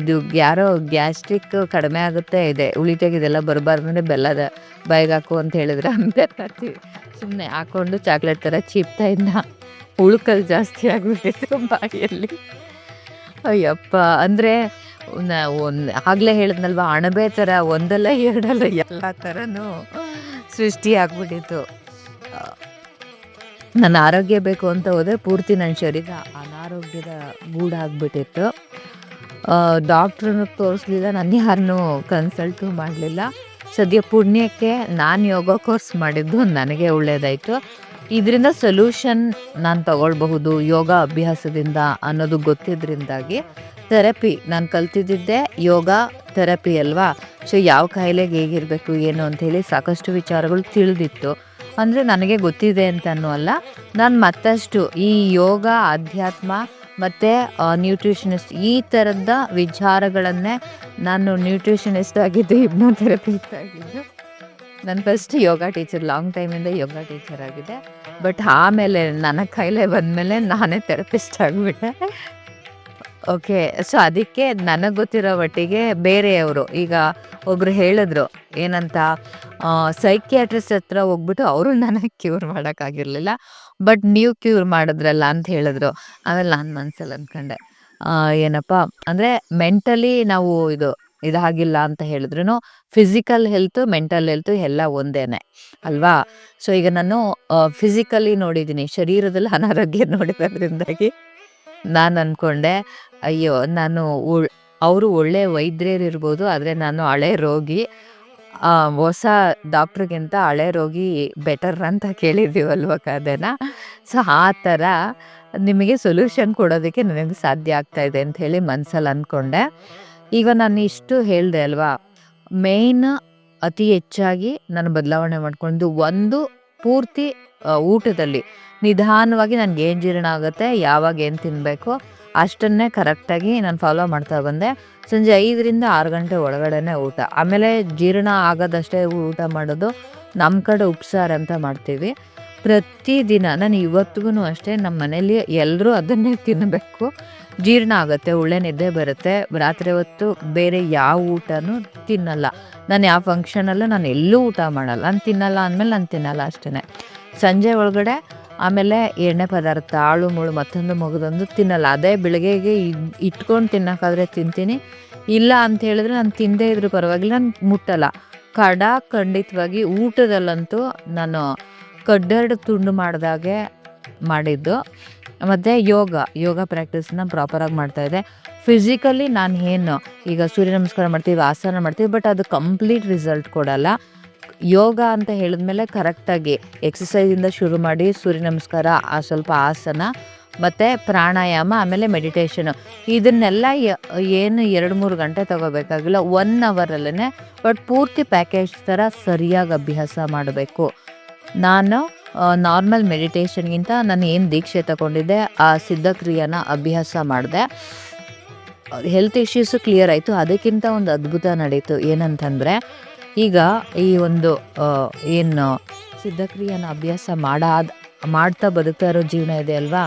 ಇದು ಯಾರೋ ಗ್ಯಾಸ್ಟ್ರಿಕ್ ಕಡಿಮೆ ಆಗುತ್ತೆ ಇದೆ ಉಳಿತಾಗ ಇದೆಲ್ಲ ಬರಬಾರ್ದಂದ್ರೆ ಬೆಲ್ಲದ ಬಾಯಿಗೆ ಹಾಕು ಅಂತ ಹೇಳಿದ್ರೆ ಅಂಬೇಡ್ಕರ್ತೀವಿ. ಸುಮ್ಮನೆ ಹಾಕ್ಕೊಂಡು ಚಾಕ್ಲೇಟ್ ಥರ ಚೀಪ್ತಾ ಇದ್ದ, ಉಳುಕಲ್ ಜಾಸ್ತಿ ಆಗಿಬಿಟ್ಟಿತ್ತು ಬಾಯಿಯಲ್ಲಿ. ಅಯ್ಯಪ್ಪ, ಅಂದರೆ ಆಗಲೇ ಹೇಳಿದ್ನಲ್ವ, ಅಣಬೆ ಥರ ಒಂದಲ್ಲ ಎರಡಲ್ಲ ಎಲ್ಲ ಥರನೂ ಸೃಷ್ಟಿ ಆಗ್ಬಿಟ್ಟಿತ್ತು. ನನ್ನ ಆರೋಗ್ಯ ಬೇಕು ಅಂತ ಹೋದರೆ ಪೂರ್ತಿ ನನ್ನ ಶರೀರ ಅನಾರೋಗ್ಯದ ಗೂಡಾಗ್ಬಿಟ್ಟಿತ್ತು. ಡಾಕ್ಟ್ರನ್ನು ತೋರಿಸ್ಲಿಲ್ಲ, ನಾನು ಯಾರನ್ನೂ ಕನ್ಸಲ್ಟು ಮಾಡಲಿಲ್ಲ. ಸದ್ಯ ಪುಣ್ಯಕ್ಕೆ ನಾನು ಯೋಗ ಕೋರ್ಸ್ ಮಾಡಿದ್ದು ನನಗೆ ಒಳ್ಳೆಯದಾಯಿತು. ಇದರಿಂದ ಸೊಲ್ಯೂಷನ್ ನಾನು ತಗೊಳ್ಬಹುದು ಯೋಗ ಅಭ್ಯಾಸದಿಂದ ಅನ್ನೋದು ಗೊತ್ತಿದ್ದರಿಂದಾಗಿ ಥೆರಪಿ ನಾನು ಕಲ್ತಿದ್ದಿದ್ದೆ ಯೋಗ ಥೆರಪಿ ಅಲ್ವಾ. ಸೊ ಯಾವ ಕಾಯಿಲೆಗೆ ಹೇಗಿರಬೇಕು ಏನು ಅಂಥೇಳಿ ಸಾಕಷ್ಟು ವಿಚಾರಗಳು ತಿಳಿದಿತ್ತು. ಅಂದರೆ ನನಗೆ ಗೊತ್ತಿದೆ ಅಂತನೂ ಅಲ್ಲ, ನಾನು ಮತ್ತಷ್ಟು ಈ ಯೋಗ, ಅಧ್ಯಾತ್ಮ ಮತ್ತು ನ್ಯೂಟ್ರಿಷನಿಸ್ಟ್ ಈ ಥರದ ವಿಚಾರಗಳನ್ನೇ, ನಾನು ನ್ಯೂಟ್ರಿಷನಿಸ್ಟ್ ಆಗಿದ್ದು, ಹಿಪ್ನೋಥೆರಪಿಸ್ಟ್ ಆಗಿದ್ದು. ನಾನು ಫಸ್ಟ್ ಯೋಗ ಟೀಚರ್, ಲಾಂಗ್ ಟೈಮಿಂದ ಯೋಗ ಟೀಚರ್ ಆಗಿದೆ. ಬಟ್ ಆಮೇಲೆ ನನಗೆ ಕಾಯಿಲೆ ಬಂದಮೇಲೆ ನಾನೇ ಥೆರಪಿಸ್ಟ್ ಆಗಿಬಿಟ್ಟೆ. ಓಕೆ, ಸೊ ಅದಕ್ಕೆ ನನಗೆ ಗೊತ್ತಿರೋ ಮಟ್ಟಿಗೆ ಬೇರೆಯವರು, ಈಗ ಒಬ್ಬರು ಹೇಳಿದ್ರು ಏನಂತ, ಸೈಕಿಯಾಟ್ರಿಸ್ಟ್ ಹತ್ರ ಹೋಗ್ಬಿಟ್ಟು ಅವರು ನನಗೆ ಕ್ಯೂರ್ ಮಾಡೋಕ್ಕಾಗಿರಲಿಲ್ಲ, ಬಟ್ ನೀವು ಕ್ಯೂರ್ ಮಾಡಿದ್ರಲ್ಲ ಅಂತ ಹೇಳಿದ್ರು. ಆಮೇಲೆ ನಾನು ಮನಸ್ಸಲ್ಲಿ ಅಂದ್ಕೊಂಡೆ, ಏನಪ್ಪ ಅಂದರೆ ಮೆಂಟಲಿ ನಾವು ಇದಾಗಿಲ್ಲ ಅಂತ ಹೇಳಿದ್ರು, ಫಿಸಿಕಲ್ ಹೆಲ್ತು ಮೆಂಟಲ್ ಹೆಲ್ತು ಎಲ್ಲ ಒಂದೇ ಅಲ್ವಾ. ಸೊ ಈಗ ನಾನು ಫಿಸಿಕಲಿ ನೋಡಿದ್ದೀನಿ, ಶರೀರದಲ್ಲಿ ಅನಾರೋಗ್ಯ ನೋಡಿರೋದ್ರಿಂದಾಗಿ ನಾನು ಅಂದ್ಕೊಂಡೆ, ಅಯ್ಯೋ ನಾನು ಅವರು ಒಳ್ಳೆ ವೈದ್ಯರಿರ್ಬೋದು, ಆದರೆ ನಾನು ಹಳೆ ರೋಗಿ. ಹೊಸ ಡಾಕ್ಟ್ರಿಗಿಂತ ಹಳೆ ರೋಗಿ ಬೆಟರ್ ಅಂತ ಕೇಳಿದ್ದೀವಲ್ವ ಕಥೆನ. ಸೊ ಆ ಥರ ನಿಮಗೆ ಸೊಲ್ಯೂಷನ್ ಕೊಡೋದಕ್ಕೆ ನನಗೆ ಸಾಧ್ಯ ಆಗ್ತಾ ಇದೆ ಅಂತ ಹೇಳಿ ಮನಸ್ಸಲ್ಲಿ ಅಂದ್ಕೊಂಡೆ. ಈಗ ನಾನು ಇಷ್ಟು ಹೇಳಿದೆ ಅಲ್ವಾ, ಮೇಯ್ನ್ ಅತಿ ಹೆಚ್ಚಾಗಿ ನಾನು ಬದಲಾವಣೆ ಮಾಡ್ಕೊಂಡು, ಒಂದು ಪೂರ್ತಿ ಊಟದಲ್ಲಿ ನಿಧಾನವಾಗಿ ನನಗೆ ಏನು ಜೀರ್ಣ ಆಗುತ್ತೆ, ಯಾವಾಗ ಏನು ತಿನ್ನಬೇಕು ಅಷ್ಟನ್ನೇ ಕರೆಕ್ಟಾಗಿ ನಾನು ಫಾಲೋ ಮಾಡ್ತಾ ಬಂದೆ. ಸಂಜೆ 5ರಿಂದ 6 ಗಂಟೆ ಒಳಗಡೆನೇ ಊಟ. ಆಮೇಲೆ ಜೀರ್ಣ ಆಗೋದಷ್ಟೇ ಊಟ ಮಾಡೋದು. ನಮ್ಮ ಕಡೆ ಉಪ್ಸಾರು ಅಂತ ಮಾಡ್ತೀವಿ ಪ್ರತಿದಿನ. ನಾನು ಇವತ್ತಿಗೂ ಅಷ್ಟೇ, ನಮ್ಮ ಮನೇಲಿ ಎಲ್ಲರೂ ಅದನ್ನೇ ತಿನ್ನಬೇಕು, ಜೀರ್ಣ ಆಗುತ್ತೆ, ಒಳ್ಳೆ ನಿದ್ದೆ ಬರುತ್ತೆ. ರಾತ್ರಿ ಹೊತ್ತು ಬೇರೆ ಯಾವ ಊಟನೂ ತಿನ್ನಲ್ಲ ನಾನು. ಯಾವ ಫಂಕ್ಷನಲ್ಲೂ ನಾನು ಎಲ್ಲೂ ಊಟ ಮಾಡಲ್ಲ. ನಾನು ತಿನ್ನಲ್ಲ ಅಂದಮೇಲೆ ನಾನು ತಿನ್ನಲ್ಲ ಅಷ್ಟೇ. ಸಂಜೆ ಒಳಗಡೆ ಆಮೇಲೆ ಎಣ್ಣೆ ಪದಾರ್ಥ ಆಳು ಮುಳು ಮತ್ತೊಂದು ಮಗದೊಂದು ತಿನ್ನಲ್ಲ. ಅದೇ ಬೆಳಗ್ಗೆಗೆ ಇಟ್ಕೊಂಡು ತಿನ್ನೋಕ್ಕಾದ್ರೆ ತಿಂತೀನಿ, ಇಲ್ಲ ಅಂತ ಹೇಳಿದ್ರೆ ನಾನು ತಿಂದೇ ಇದ್ರೂ ಪರವಾಗಿಲ್ಲ, ನಾನು ಮುಟ್ಟಲ್ಲ. ಖಂಡಿತವಾಗಿ ಊಟದಲ್ಲಂತೂ ನಾನು ಕಡ್ಡೆರಡು ತುಂಡು ಮಾಡಿದಾಗೆ ಮಾಡಿದ್ದು. ಮತ್ತು ಯೋಗ ಪ್ರಾಕ್ಟೀಸ್ನ ಪ್ರಾಪರಾಗಿ ಮಾಡ್ತಾಯಿದ್ದೆ. ಫಿಸಿಕಲಿ ನಾನು ಏನು ಈಗ ಸೂರ್ಯ ನಮಸ್ಕಾರ ಮಾಡ್ತೀವಿ, ಆಸನ ಮಾಡ್ತೀವಿ, ಬಟ್ ಅದು ಕಂಪ್ಲೀಟ್ ರಿಸಲ್ಟ್ ಕೊಡಲ್ಲ. ಯೋಗ ಅಂತ ಹೇಳಿದ್ಮೇಲೆ ಕರೆಕ್ಟಾಗಿ ಎಕ್ಸಸೈಸಿಂದ ಶುರು ಮಾಡಿ ಸೂರ್ಯ ನಮಸ್ಕಾರ, ಸ್ವಲ್ಪ ಆಸನ ಮತ್ತು ಪ್ರಾಣಾಯಾಮ, ಆಮೇಲೆ ಮೆಡಿಟೇಷನು, ಇದನ್ನೆಲ್ಲ ಏನು 2-3 ಗಂಟೆ ತಗೋಬೇಕಾಗಿಲ್ಲ, 1 ಅವರಲ್ಲೇ ಬಟ್ ಪೂರ್ತಿ ಪ್ಯಾಕೇಜ್ ಥರ ಸರಿಯಾಗಿ ಅಭ್ಯಾಸ ಮಾಡಬೇಕು. ನಾನು ನಾರ್ಮಲ್ ಮೆಡಿಟೇಷನ್ಗಿಂತ ನಾನು ಏನು ದೀಕ್ಷೆ ತಗೊಂಡಿದ್ದೆ ಆ ಸಿದ್ಧಕ್ರಿಯೆನ ಅಭ್ಯಾಸ ಮಾಡಿದೆ. ಹೆಲ್ತ್ ಇಶ್ಯೂಸು ಕ್ಲಿಯರ್ ಆಯಿತು. ಅದಕ್ಕಿಂತ ಒಂದು ಅದ್ಭುತ ನಡೀತು. ಏನಂತಂದರೆ ಈಗ ಈ ಒಂದು ಏನು ಸಿದ್ಧಕ್ರಿಯೆನ ಅಭ್ಯಾಸ ಮಾಡ್ತಾ ಬದುಕ್ತಾ ಇರೋ ಜೀವನ ಇದೆ ಅಲ್ವಾ,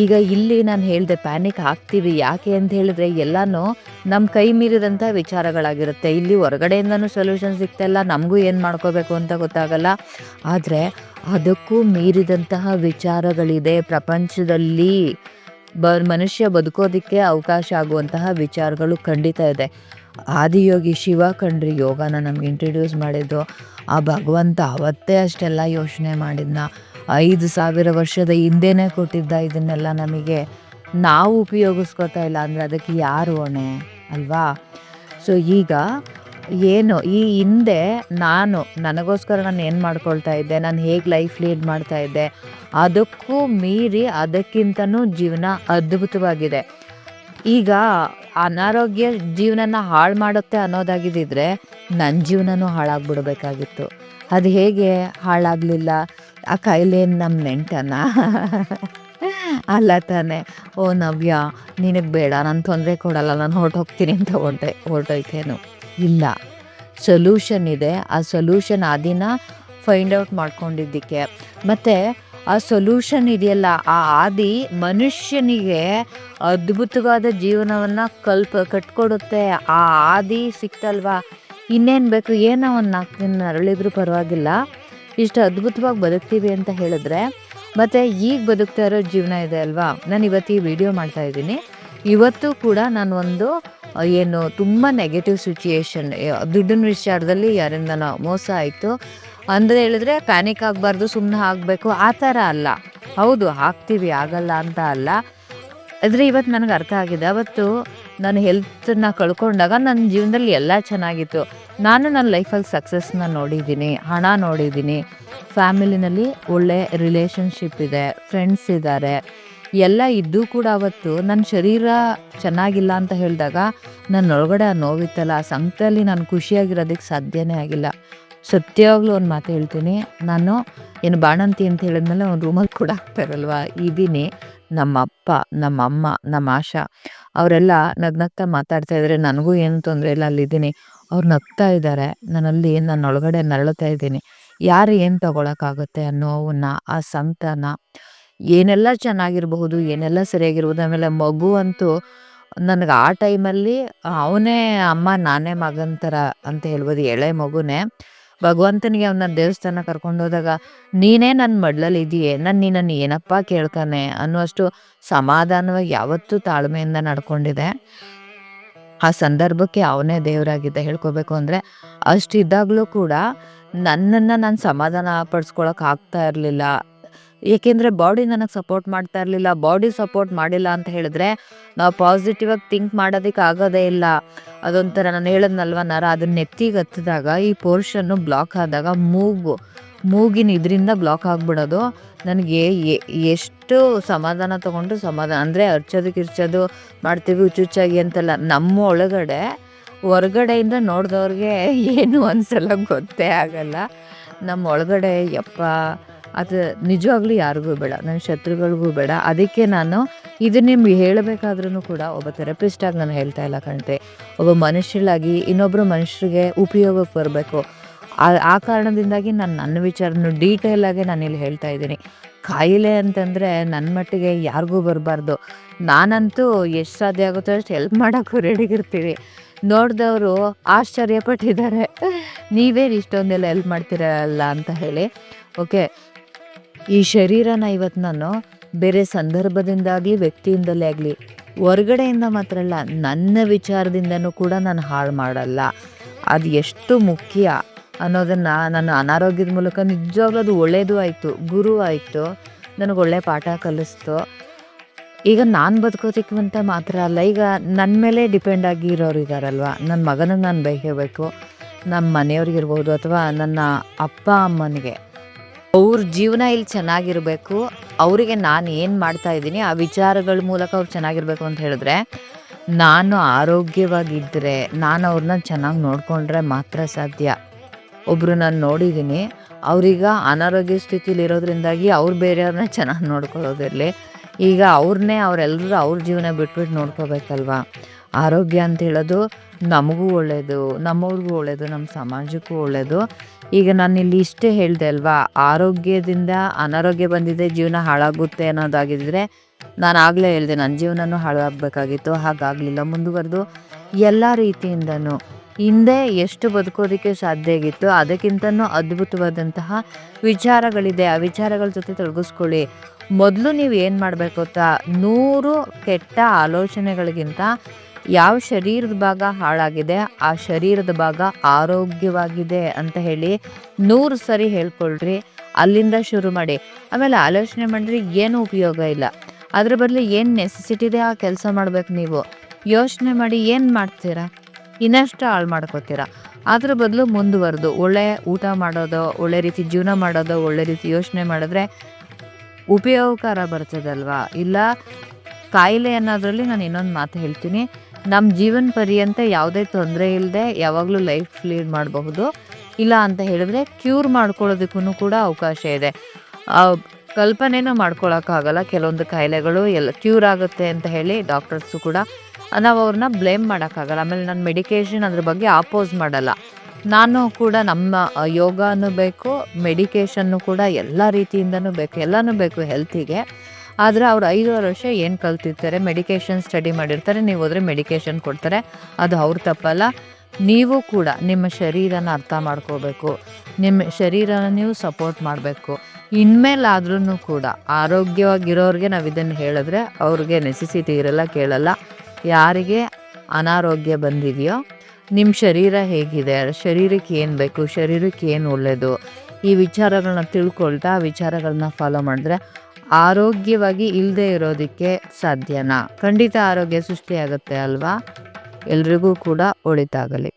ಈಗ ಇಲ್ಲಿ ನಾನು ಹೇಳಿದೆ ಪ್ಯಾನಿಕ್ ಆಗ್ತೀವಿ. ಯಾಕೆ ಅಂತ ಹೇಳಿದ್ರೆ ಎಲ್ಲನೂ ನಮ್ಮ ಕೈ ಮೀರಿದಂಥ ವಿಚಾರಗಳಾಗಿರುತ್ತೆ. ಇಲ್ಲಿ ಹೊರಗಡೆಯಿಂದನೂ ಸೊಲ್ಯೂಷನ್ ಸಿಗ್ತಾಯಿಲ್ಲ, ನಮಗೂ ಏನು ಮಾಡ್ಕೋಬೇಕು ಅಂತ ಗೊತ್ತಾಗಲ್ಲ. ಆದರೆ ಅದಕ್ಕೂ ಮೀರಿದಂತಹ ವಿಚಾರಗಳಿದೆ ಪ್ರಪಂಚದಲ್ಲಿ. ಮನುಷ್ಯ ಬದುಕೋದಕ್ಕೆ ಅವಕಾಶ ಆಗುವಂತಹ ವಿಚಾರಗಳು ಖಂಡಿತ ಇದೆ. ಆದಿಯೋಗಿ ಶಿವ ಕಣ್ರಿ ಯೋಗನ ನಮ್ಗೆ ಇಂಟ್ರಡ್ಯೂಸ್ ಮಾಡಿದ್ದು. ಆ ಭಗವಂತ ಅವತ್ತೇ ಅಷ್ಟೆಲ್ಲ ಯೋಚನೆ ಮಾಡಿದ್ನ, 5,000 ವರ್ಷದ ಹಿಂದೆನೇ ಕೊಟ್ಟಿದ್ದ ಇದನ್ನೆಲ್ಲ ನಮಗೆ. ನಾವು ಉಪಯೋಗಿಸ್ಕೋತಾ ಇಲ್ಲ ಅಂದರೆ ಅದಕ್ಕೆ ಯಾರು ಹೊಣೆ ಅಲ್ವಾ? ಸೊ ಈಗ ಏನು ಈ ಹಿಂದೆ ನನಗೋಸ್ಕರ ನಾನು ಏನು ಮಾಡ್ಕೊಳ್ತಾ ಇದ್ದೆ, ನಾನು ಹೇಗೆ ಲೈಫ್ ಲೀಡ್ ಮಾಡ್ತಾ ಇದ್ದೆ, ಅದಕ್ಕೂ ಮೀರಿ ಅದಕ್ಕಿಂತನೂ ಜೀವನ ಅದ್ಭುತವಾಗಿದೆ. ಈಗ ಅನಾರೋಗ್ಯ ಜೀವನನ ಹಾಳು ಮಾಡುತ್ತೆ ಅನ್ನೋದಾಗಿದ್ದಿದ್ರೆ ನನ್ನ ಜೀವನನೂ ಹಾಳಾಗ್ಬಿಡ್ಬೇಕಾಗಿತ್ತು. ಅದು ಹೇಗೆ ಹಾಳಾಗಲಿಲ್ಲ? ಆ ಕಾಯಿಲೆ ನಮ್ಮ ನೆಂಟನ ಅಲ್ಲ ತಾನೆ. ಓ ನವ್ಯ, ನಿನಗೆ ಬೇಡ, ನಾನು ತೊಂದರೆ ಕೊಡಲ್ಲ, ನಾನು ಹೊರಟೋಗ್ತೀನಿ ಅಂತ ಹೊರಟೋಯ್ತೇನು? ಇಲ್ಲ, ಸೊಲ್ಯೂಷನ್ ಇದೆ. ಆ ಸೊಲ್ಯೂಷನ್ ಆ ದಿನ ಫೈಂಡ್ ಔಟ್ ಮಾಡ್ಕೊಂಡಿದ್ದಕ್ಕೆ, ಮತ್ತು ಆ ಸೊಲ್ಯೂಷನ್ ಇದೆಯಲ್ಲ, ಆ ಆದಿ ಮನುಷ್ಯನಿಗೆ ಅದ್ಭುತವಾದ ಜೀವನವನ್ನು ಕಟ್ಕೊಡುತ್ತೆ. ಆ ಆದಿ ಸಿಕ್ತಲ್ವಾ, ಇನ್ನೇನು ಬೇಕು? ಏನೋ ಒಂದು 4 ದಿನ ಅರಳಿದ್ರೂ ಪರವಾಗಿಲ್ಲ, ಇಷ್ಟು ಅದ್ಭುತವಾಗಿ ಬದುಕ್ತೀವಿ ಅಂತ ಹೇಳಿದ್ರೆ. ಮತ್ತು ಈಗ ಬದುಕ್ತಾ ಇರೋ ಜೀವನ ಇದೆ ಅಲ್ವಾ, ನಾನು ಇವತ್ತು ಈ ವಿಡಿಯೋ ಮಾಡ್ತಾಯಿದ್ದೀನಿ. ಇವತ್ತು ಕೂಡ ನಾನು ಒಂದು ಏನು ತುಂಬ ನೆಗೆಟಿವ್ ಸಿಚುಯೇಷನ್, ದುಡ್ಡಿನ ವಿಚಾರದಲ್ಲಿ ಯಾರಿಂದ ಮೋಸ ಆಯಿತು ಅಂದರೆ ಹೇಳಿದ್ರೆ ಪ್ಯಾನಿಕ್ ಆಗಬಾರ್ದು, ಸುಮ್ಮನೆ ಆಗಬೇಕು ಆ ಥರ ಅಲ್ಲ. ಹೌದು ಆಗ್ತೀವಿ, ಆಗಲ್ಲ ಅಂತ ಅಲ್ಲ. ಆದರೆ ಇವತ್ತು ನನಗೆ ಅರ್ಥ ಆಗಿದೆ. ಅವತ್ತು ನಾನು ಹೆಲ್ತನ್ನ ಕಳ್ಕೊಂಡಾಗ ನನ್ನ ಜೀವನದಲ್ಲಿ ಎಲ್ಲ ಚೆನ್ನಾಗಿತ್ತು. ನನ್ನ ಲೈಫಲ್ಲಿ ಸಕ್ಸಸ್ನ ನೋಡಿದ್ದೀನಿ, ಹಣ ನೋಡಿದ್ದೀನಿ, ಫ್ಯಾಮಿಲಿನಲ್ಲಿ ಒಳ್ಳೆ ರಿಲೇಷನ್ಶಿಪ್ ಇದೆ, ಫ್ರೆಂಡ್ಸ್ ಇದ್ದಾರೆ, ಎಲ್ಲ ಇದ್ದೂ ಕೂಡ ಅವತ್ತು ನನ್ನ ಶರೀರ ಚೆನ್ನಾಗಿಲ್ಲ ಅಂತ ಹೇಳಿದಾಗ ನನ್ನೊಳಗಡೆ ಆ ನೋವಿತ್ತಲ್ಲ, ಆ ಸಂಕಟದಲ್ಲಿ ನಾನು ಖುಷಿಯಾಗಿರೋದಕ್ಕೆ ಸಾಧ್ಯನೇ ಆಗಿಲ್ಲ. ಸತ್ಯವಾಗ್ಲೂ ಒಂದು ಮಾತು ಹೇಳ್ತೀನಿ, ನಾನು ಏನು ಬಾಣಂತಿ ಅಂತ ಹೇಳಿದ್ಮೇಲೆ ಒಂದು ರೂಮಲ್ಲಿ ಕೂಡ ಆಗ್ತಾರಲ್ವ ಇದ್ದೀನಿ. ನಮ್ಮ ಅಪ್ಪ, ನಮ್ಮ ಅಮ್ಮ, ನಮ್ಮ ಆಶಾ ಅವರೆಲ್ಲ ನಗ್ನಗ್ತಾ ಮಾತಾಡ್ತಾ ಇದ್ದಾರೆ. ನನಗೂ ಏನು ತೊಂದರೆ ಇಲ್ಲ, ಅಲ್ಲಿದ್ದೀನಿ. ಅವ್ರು ನಗ್ತಾ ಇದ್ದಾರೆ, ನನ್ನೊಳಗಡೆ ನರಳುತ್ತಾ ಇದ್ದೀನಿ. ಯಾರು ಏನು ತಗೊಳಕ್ಕಾಗುತ್ತೆ ಆ ನೋವನ್ನ, ಆ ಸಂಕಟನ. ಏನೆಲ್ಲ ಚೆನ್ನಾಗಿರಬಹುದು, ಏನೆಲ್ಲ ಸರಿಯಾಗಿರ್ಬೋದು. ಆಮೇಲೆ ಮಗು ಅಂತೂ ನನಗೆ ಆ ಟೈಮಲ್ಲಿ ಅವನೇ ಅಮ್ಮ ನಾನೇ ಮಗನ ಥರ ಅಂತ ಹೇಳ್ಬೋದು. ಎಳೆ ಮಗುನೇ ಭಗವಂತನಿಗೆ ಅವನ ದೇವಸ್ಥಾನ ಕರ್ಕೊಂಡೋದಾಗ, ನೀನೇ ನನ್ನ ಮಡ್ಲಲ್ಲಿ ಇದೆಯೇ, ನಿನ್ನನ್ನು ಏನಪ್ಪ ಕೇಳ್ತಾನೆ ಅನ್ನುವಷ್ಟು ಸಮಾಧಾನವಾಗಿ ಯಾವತ್ತೂ ತಾಳ್ಮೆಯಿಂದ ನಡ್ಕೊಂಡಿದೆ. ಆ ಸಂದರ್ಭಕ್ಕೆ ಅವನೇ ದೇವರಾಗಿದ್ದ ಹೇಳ್ಕೋಬೇಕು ಅಂದರೆ. ಅಷ್ಟಿದ್ದಾಗಲೂ ಕೂಡ ನನ್ನನ್ನು ನಾನು ಸಮಾಧಾನ ಪಡಿಸ್ಕೊಳಕ್ಕೆ ಆಗ್ತಾ ಇರಲಿಲ್ಲ. ಏಕೆಂದರೆ ಬಾಡಿ ನನಗೆ ಸಪೋರ್ಟ್ ಮಾಡ್ತಾ ಇರಲಿಲ್ಲ. ಬಾಡಿ ಸಪೋರ್ಟ್ ಮಾಡಿಲ್ಲ ಅಂತ ಹೇಳಿದ್ರೆ ನಾವು ಪಾಸಿಟಿವ್ ಆಗಿ ಥಿಂಕ್ ಮಾಡೋದಕ್ಕೆ ಆಗೋದೇ ಇಲ್ಲ. ಅದೊಂಥರ ನಾನು ಹೇಳಿದ್ನಲ್ವ ನರ, ಅದನ್ನ ನೆತ್ತಿಗೆ ಹತ್ತಿದಾಗ ಈ ಪೋರ್ಷನ್ನು ಬ್ಲಾಕ್ ಆದಾಗ ಮೂಗಿನ ಇದರಿಂದ ಬ್ಲಾಕ್ ಆಗಿಬಿಡೋದು. ನನಗೆ ಎಷ್ಟು ಸಮಾಧಾನ ತೊಗೊಂಡು ಅಂದರೆ ಅರ್ಚೋದು ಮಾಡ್ತೀವಿ ಹುಚ್ಚುಚ್ಚಾಗಿ ಅಂತಲ್ಲ, ನಮ್ಮ ಒಳಗಡೆ ಹೊರಗಡೆಯಿಂದ ನೋಡಿದವ್ರಿಗೆ ಏನು ಅನ್ಸಲ್ಲ, ಗೊತ್ತೇ ಆಗಲ್ಲ. ನಮ್ಮ ಒಳಗಡೆ ಯಪ್ಪ ಅದು ನಿಜವಾಗ್ಲೂ ಯಾರಿಗೂ ಬೇಡ, ನನ್ನ ಶತ್ರುಗಳಿಗೂ ಬೇಡ. ಅದಕ್ಕೆ ನಾನು ಇದು ನಿಮ್ಗೆ ಹೇಳಬೇಕಾದ್ರೂ ಕೂಡ ಒಬ್ಬ ಥೆರಪಿಸ್ಟಾಗಿ ನಾನು ಹೇಳ್ತಾ ಇಲ್ಲ ಕಣ್ತೆ, ಒಬ್ಬ ಮನುಷ್ಯರಾಗಿ ಇನ್ನೊಬ್ಬರು ಮನುಷ್ಯರಿಗೆ ಉಪಯೋಗಕ್ಕೆ ಬರಬೇಕು. ಆ ಕಾರಣದಿಂದಾಗಿ ನಾನು ನನ್ನ ವಿಚಾರನ ಡೀಟೇಲಾಗಿ ನಾನಿಲ್ಲಿ ಹೇಳ್ತಾ ಇದ್ದೀನಿ. ಕಾಯಿಲೆ ಅಂತಂದರೆ ನನ್ನ ಮಟ್ಟಿಗೆ ಯಾರಿಗೂ ಬರಬಾರ್ದು. ನಾನಂತೂ ಎಷ್ಟು ಸಾಧ್ಯ ಆಗುತ್ತೋ ಅಷ್ಟು ಹೆಲ್ಪ್ ಮಾಡೋಕ್ಕೂ ರೆಡಿಗಿರ್ತೀವಿ. ನೋಡಿದವರು ಆಶ್ಚರ್ಯಪಟ್ಟಿದ್ದಾರೆ, ನೀವೇನು ಇಷ್ಟೊಂದೆಲ್ಲ ಹೆಲ್ಪ್ ಮಾಡ್ತೀರಲ್ಲ ಅಂತ ಹೇಳಿ. ಓಕೆ, ಈ ಶರೀರನ ಇವತ್ತು ನಾನು ಬೇರೆ ಸಂದರ್ಭದಿಂದಾಗಲಿ ವ್ಯಕ್ತಿಯಿಂದಲೇ ಆಗಲಿ ಹೊರಗಡೆಯಿಂದ ಮಾತ್ರ ಅಲ್ಲ, ನನ್ನ ವಿಚಾರದಿಂದನೂ ಕೂಡ ನಾನು ಹಾಳು ಮಾಡಲ್ಲ. ಅದು ಎಷ್ಟು ಮುಖ್ಯ ಅನ್ನೋದನ್ನು ನನ್ನ ಅನಾರೋಗ್ಯದ ಮೂಲಕ ನಿಜವಾಗ್ಲೂ ಅದು ಒಳ್ಳೆಯದು ಆಯಿತು, ಗುರು ಆಯಿತು, ನನಗೆ ಒಳ್ಳೆ ಪಾಠ ಕಲಿಸ್ತು. ಈಗ ನಾನು ಬದುಕೋದಕ್ಕಂತ ಮಾತ್ರ ಅಲ್ಲ, ಈಗ ನನ್ನ ಮೇಲೆ ಡಿಪೆಂಡ್ ಆಗಿರೋರು ಇದ್ದಾರಲ್ವ, ನನ್ನ ಮಗನಿಗೆ ನಾನು ಬೈಕೋಬೇಕು, ನಮ್ಮ ಮನೆಯವ್ರಿಗಿರ್ಬೋದು ಅಥವಾ ನನ್ನ ಅಪ್ಪ ಅಮ್ಮನಿಗೆ ಅವ್ರ ಜೀವನ ಇಲ್ಲಿ ಚೆನ್ನಾಗಿರಬೇಕು, ಅವರಿಗೆ ನಾನು ಏನು ಮಾಡ್ತಾ ಇದ್ದೀನಿ ಆ ವಿಚಾರಗಳ ಮೂಲಕ ಅವ್ರು ಚೆನ್ನಾಗಿರ್ಬೇಕು ಅಂತ ಹೇಳಿದ್ರೆ, ನಾನು ಆರೋಗ್ಯವಾಗಿದ್ದರೆ, ನಾನು ಅವ್ರನ್ನ ಚೆನ್ನಾಗಿ ನೋಡಿಕೊಂಡ್ರೆ ಮಾತ್ರ ಸಾಧ್ಯ. ಒಬ್ಬರು ನಾನು ನೋಡಿದ್ದೀನಿ, ಅವ್ರೀಗ ಅನಾರೋಗ್ಯ ಸ್ಥಿತಿಲಿ ಇರೋದ್ರಿಂದಾಗಿ ಅವ್ರು ಬೇರೆಯವ್ರನ್ನ ಚೆನ್ನಾಗಿ ನೋಡ್ಕೊಳ್ಳೋದಿರಲಿ, ಈಗ ಅವರೆಲ್ಲರೂ ಅವ್ರ ಜೀವನ ಬಿಟ್ಬಿಟ್ಟು ನೋಡ್ಕೋಬೇಕಲ್ವ. ಆರೋಗ್ಯ ಅಂತ ಹೇಳೋದು ನಮಗೂ ಒಳ್ಳೆಯದು, ನಮ್ಮವ್ರಿಗೂ ಒಳ್ಳೆಯದು, ನಮ್ಮ ಸಮಾಜಕ್ಕೂ ಒಳ್ಳೆಯದು. ಈಗ ನಾನು ಇಲ್ಲಿ ಇಷ್ಟೇ ಹೇಳಿದೆ ಅಲ್ವಾ, ಆರೋಗ್ಯದಿಂದ ಅನಾರೋಗ್ಯ ಬಂದಿದೆ, ಜೀವನ ಹಾಳಾಗುತ್ತೆ ಅನ್ನೋದಾಗಿದ್ದರೆ ನಾನು ಆಗಲೇ ಹೇಳಿದೆ, ನನ್ನ ಜೀವನನೂ ಹಾಳಾಗಬೇಕಾಗಿತ್ತು, ಹಾಗಾಗಲಿಲ್ಲ. ಮುಂದುವರೆದು ಎಲ್ಲ ರೀತಿಯಿಂದನೂ ಹಿಂದೆ ಎಷ್ಟು ಬದುಕೋದಕ್ಕೆ ಸಾಧ್ಯ ಆಗಿತ್ತು ಅದಕ್ಕಿಂತನೂ ಅದ್ಭುತವಾದಂತಹ ವಿಚಾರಗಳಿದೆ. ಆ ವಿಚಾರಗಳ ಜೊತೆ ತೊಡಗಿಸ್ಕೊಳ್ಳಿ. ಮೊದಲು ನೀವು ಏನು ಮಾಡಬೇಕು ಗೊತ್ತಾ, 100 ಕೆಟ್ಟ ಆಲೋಚನೆಗಳಿಗಿಂತ ಯಾವ ಶರೀರದ ಭಾಗ ಹಾಳಾಗಿದೆ ಆ ಶರೀರದ ಭಾಗ ಆರೋಗ್ಯವಾಗಿದೆ ಅಂತ ಹೇಳಿ 100 ಸರಿ ಹೇಳ್ಕೊಳ್ರಿ. ಅಲ್ಲಿಂದ ಶುರು ಮಾಡಿ. ಆಮೇಲೆ ಆಲೋಚನೆ ಮಾಡಿದ್ರೆ ಏನೂ ಉಪಯೋಗ ಇಲ್ಲ. ಅದ್ರ ಬದಲು ಏನು ನೆಸೆಸಿಟಿ ಇದೆ ಆ ಕೆಲಸ ಮಾಡ್ಬೇಕು. ನೀವು ಯೋಚನೆ ಮಾಡಿ ಏನು ಮಾಡ್ತೀರಾ, ಇನ್ನಷ್ಟು ಹಾಳು ಮಾಡ್ಕೋತೀರಾ. ಅದ್ರ ಬದಲು ಮುಂದುವರೆದು ಒಳ್ಳೆ ಊಟ ಮಾಡೋದು, ಒಳ್ಳೆ ರೀತಿ ಜೀವನ ಮಾಡೋದು, ಒಳ್ಳೆ ರೀತಿ ಯೋಚನೆ ಮಾಡಿದ್ರೆ ಉಪಯೋಗಕಾರ ಬರ್ತದಲ್ವಾ. ಇಲ್ಲ ಕಾಯಿಲೆ ಅನ್ನೋದ್ರಲ್ಲಿ ನಾನು ಇನ್ನೊಂದು ಮಾತು ಹೇಳ್ತೀನಿ, ನಮ್ಮ ಜೀವನ ಪರ್ಯಂತ ಯಾವುದೇ ತೊಂದರೆ ಇಲ್ಲದೆ ಯಾವಾಗಲೂ ಲೈಫ್ ಲೀಡ್ ಮಾಡಬಹುದು. ಇಲ್ಲ ಅಂತ ಹೇಳಿದ್ರೆ ಕ್ಯೂರ್ ಮಾಡ್ಕೊಳ್ಳೋದಕ್ಕೂ ಕೂಡ ಅವಕಾಶ ಇದೆ. ಕಲ್ಪನೆನೂ ಮಾಡ್ಕೊಳಕ್ಕಾಗಲ್ಲ, ಕೆಲವೊಂದು ಕಾಯಿಲೆಗಳು ಎಲ್ಲ ಕ್ಯೂರ್ ಆಗುತ್ತೆ ಅಂತ ಹೇಳಿ ಡಾಕ್ಟರ್ಸು ಕೂಡ ನಾವು ಅವ್ರನ್ನ ಬ್ಲೇಮ್ ಮಾಡೋಕ್ಕಾಗಲ್ಲ. ಆಮೇಲೆ ನಾನು ಮೆಡಿಕೇಷನ್ ಅದ್ರ ಬಗ್ಗೆ ಆಪೋಸ್ ಮಾಡಲ್ಲ. ನಾನು ಕೂಡ ನಮ್ಮ ಯೋಗನೂ ಬೇಕು, ಮೆಡಿಕೇಷನ್ನು ಕೂಡ ಎಲ್ಲ ರೀತಿಯಿಂದನೂ ಬೇಕು, ಎಲ್ಲನೂ ಬೇಕು ಹೆಲ್ತಿಗೆ. ಆದರೆ ಅವ್ರು 5 ವರ್ಷ ಏನು ಕಲ್ತಿರ್ತಾರೆ, ಮೆಡಿಕೇಷನ್ ಸ್ಟಡಿ ಮಾಡಿರ್ತಾರೆ, ನೀವು ಹೋದರೆ ಮೆಡಿಕೇಷನ್ ಕೊಡ್ತಾರೆ, ಅದು ಅವ್ರ ತಪ್ಪಲ್ಲ. ನೀವು ಕೂಡ ನಿಮ್ಮ ಶರೀರನ ಅರ್ಥ ಮಾಡ್ಕೋಬೇಕು, ನಿಮ್ಮ ಶರೀರನ ನೀವು ಸಪೋರ್ಟ್ ಮಾಡಬೇಕು. ಇನ್ಮೇಲಾದ್ರೂ ಕೂಡ ಆರೋಗ್ಯವಾಗಿರೋರಿಗೆ ನಾವು ಇದನ್ನು ಹೇಳಿದ್ರೆ ಅವ್ರಿಗೆ ನೆಸೆಸಿಟಿ ಇರಲ್ಲ, ಕೇಳಲ್ಲ. ಯಾರಿಗೆ ಅನಾರೋಗ್ಯ ಬಂದಿದೆಯೋ, ನಿಮ್ಮ ಶರೀರ ಹೇಗಿದೆ, ಶರೀರಕ್ಕೆ ಏನು ಬೇಕು, ಶರೀರಕ್ಕೆ ಏನು ಒಳ್ಳೆಯದು, ಈ ವಿಚಾರಗಳನ್ನ ತಿಳ್ಕೊಳ್ತಾ ಆ ವಿಚಾರಗಳನ್ನ ಫಾಲೋ ಮಾಡಿದ್ರೆ ಆರೋಗ್ಯವಾಗಿ ಇಲ್ಲದೆ ಇರೋದಕ್ಕೆ ಸಾಧ್ಯನಾ? ಖಂಡಿತ ಆರೋಗ್ಯ ಸೃಷ್ಟಿಯಾಗುತ್ತೆ ಅಲ್ವಾ. ಎಲ್ರಿಗೂ ಕೂಡ ಒಳಿತಾಗಲಿ.